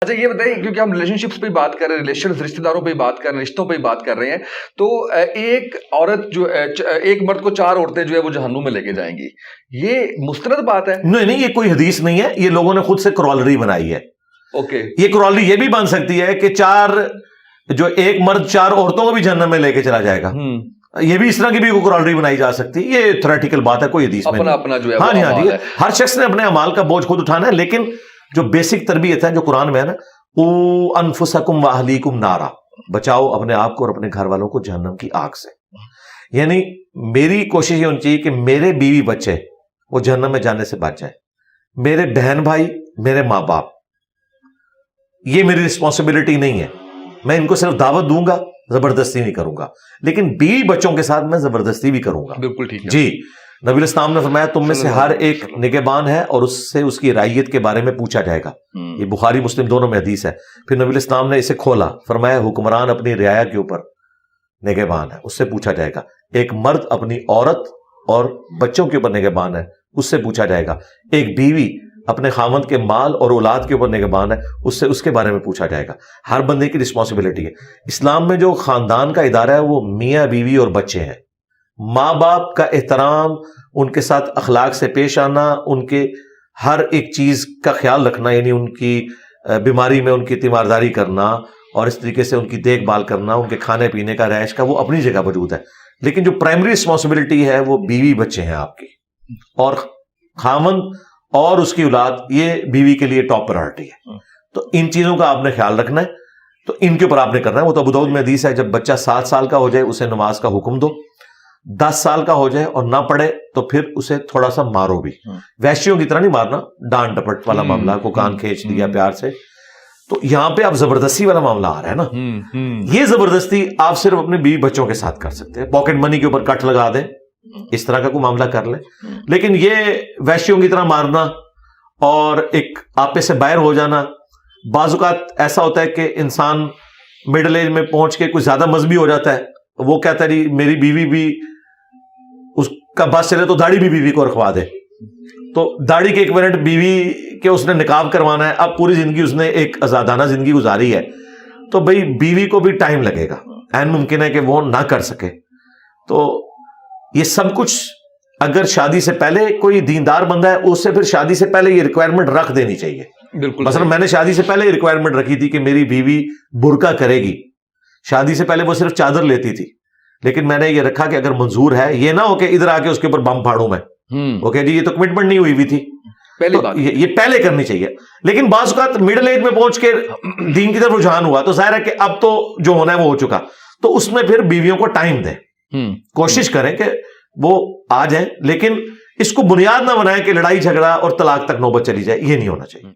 اچھا یہ بتائیے، کیونکہ ہم ریلیشن شپس پہ بات کر رہے ہیں، رشتہ داروں پہ بات کر رہے ہیں، رشتوں پہ بات کر رہے ہیں، تو ایک عورت جو ایک مرد کو 4 عورتیں جو ہے وہ جہنم میں لے کے جائیں گی، یہ مستند بات ہے؟ نہیں، یہ کوئی حدیث نہیں ہے، یہ لوگوں نے خود سے کرولری بنائی ہے. اوکے، یہ کرولری یہ بھی بن سکتی ہے کہ ایک مرد 4 عورتوں کو بھی جہنم میں لے کے چلا جائے گا. یہ بھی اس طرح کی بھی کرولری بنائی جا سکتی ہے. یہ تھیوریٹیکل بات ہے، کوئی حدیث میں اپنا جو ہے ہاں جی ہر شخص نے اپنے اعمال کا بوجھ خود اٹھانا ہے. لیکن جو بیسک تربیت ہے جو قرآن میں ہے نا، قُوا أَنفُسَكُمْ وَأَهْلِيكُمْ نَارًا، بچاؤ اپنے آپ کو اور اپنے گھر والوں کو جہنم کی آگ سے. یعنی میری کوشش یہ ہونی چاہیے کہ میرے بیوی بچے وہ جہنم میں جانے سے بچ جائیں. میرے بہن بھائی، میرے ماں باپ، یہ میری رسپانسبلٹی نہیں ہے. میں ان کو صرف دعوت دوں گا، زبردستی نہیں کروں گا. لیکن بیوی بچوں کے ساتھ میں زبردستی بھی کروں گا. بالکل ٹھیک ہے جی. نبی الاسلام نے فرمایا تم میں سے ہر ایک نگہبان ہے اور اس سے اس کی رعیت کے بارے میں پوچھا جائے گا. یہ بخاری مسلم دونوں میں حدیث ہے. پھر نبی الاسلام نے اسے کھولا، فرمایا حکمران اپنی رعایا کے اوپر نگہبان ہے، اس سے پوچھا جائے گا. ایک مرد اپنی عورت اور بچوں کے اوپر نگہبان ہے، اس سے پوچھا جائے گا. ایک بیوی اپنے خاوند کے مال اور اولاد کے اوپر نگہبان ہے، اس کے بارے میں پوچھا جائے گا. ہر بندے کی رسپانسبلٹی ہے. اسلام میں جو خاندان کا ادارہ ہے وہ میاں بیوی اور بچے ہیں. ماں باپ کا احترام، ان کے ساتھ اخلاق سے پیش آنا، ان کے ہر ایک چیز کا خیال رکھنا، یعنی ان کی بیماری میں ان کی تیمارداری کرنا اور اس طریقے سے ان کی دیکھ بھال کرنا، ان کے کھانے پینے کا، رہائش کا، وہ اپنی جگہ موجود ہے. لیکن جو پرائمری رسپانسبلٹی ہے وہ بیوی بچے ہیں آپ کی، اور خاوند اور اس کی اولاد یہ بیوی کے لیے ٹاپ پرائرٹی ہے. تو ان چیزوں کا آپ نے خیال رکھنا ہے، تو ان کے اوپر آپ نے کرنا ہے. وہ تو ابو داؤد میں حدیث ہے، جب بچہ 7 سال کا ہو جائے اسے نماز کا حکم دو، 10 سال کا ہو جائے اور نہ پڑھے تو پھر اسے تھوڑا سا مارو بھی. وحشیوں کی طرح نہیں مارنا، ڈانٹ ڈپٹ والا معاملہ کو کان کھینچ دیا پیار سے. تو یہاں پہ آپ زبردستی والا معاملہ آ رہا ہے نا. یہ زبردستی آپ صرف اپنے بیوی بچوں کے ساتھ کر سکتے ہیں. پاکٹ منی کے اوپر کٹ لگا دیں، اس طرح کا کوئی معاملہ کر لیں. لیکن یہ وحشیوں کی طرح مارنا اور ایک آپے سے باہر ہو جانا، بعض اوقات ایسا ہوتا ہے کہ انسان مڈل ایج میں پہنچ کے کچھ زیادہ مذہبی ہو جاتا ہے. وہ کہتا ہے جی میری بیوی بھی، اس کا بس چلے تو داڑھی بھی بیوی کو رکھوا دے. تو داڑھی کے 1 منٹ بیوی کے اس نے نقاب کروانا ہے. اب پوری زندگی اس نے ایک آزادانہ زندگی گزاری ہے، تو بھئی بیوی کو بھی ٹائم لگے گا، عین ممکن ہے کہ وہ نہ کر سکے. تو یہ سب کچھ اگر شادی سے پہلے کوئی دیندار بندہ ہے، اس سے پھر شادی سے پہلے یہ ریکوائرمنٹ رکھ دینی چاہیے. بالکل. مثلا میں نے شادی سے پہلے یہ ریکوائرمنٹ رکھی تھی کہ میری بیوی برقع کرے گی. شادی سے پہلے وہ صرف چادر لیتی تھی، لیکن میں نے یہ رکھا کہ اگر منظور ہے، یہ نہ ہو کہ ادھر آ کے اس کے اوپر بم پھاڑوں میں. اوکے جی، یہ تو کمٹمنٹ نہیں ہوئی تھی پہلی بات، یہ پہلے کرنی چاہیے. لیکن بعض اوقات مڈل ایج میں پہنچ کے دین کی طرف رجحان ہوا، تو ظاہر ہے کہ اب تو جو ہونا ہے وہ ہو چکا. تو اس میں پھر بیویوں کو ٹائم دیں، کوشش کریں کہ وہ آ جائیں. لیکن اس کو بنیاد نہ بنائیں کہ لڑائی جھگڑا اور طلاق تک نوبت چلی جائے. یہ نہیں ہونا چاہیے.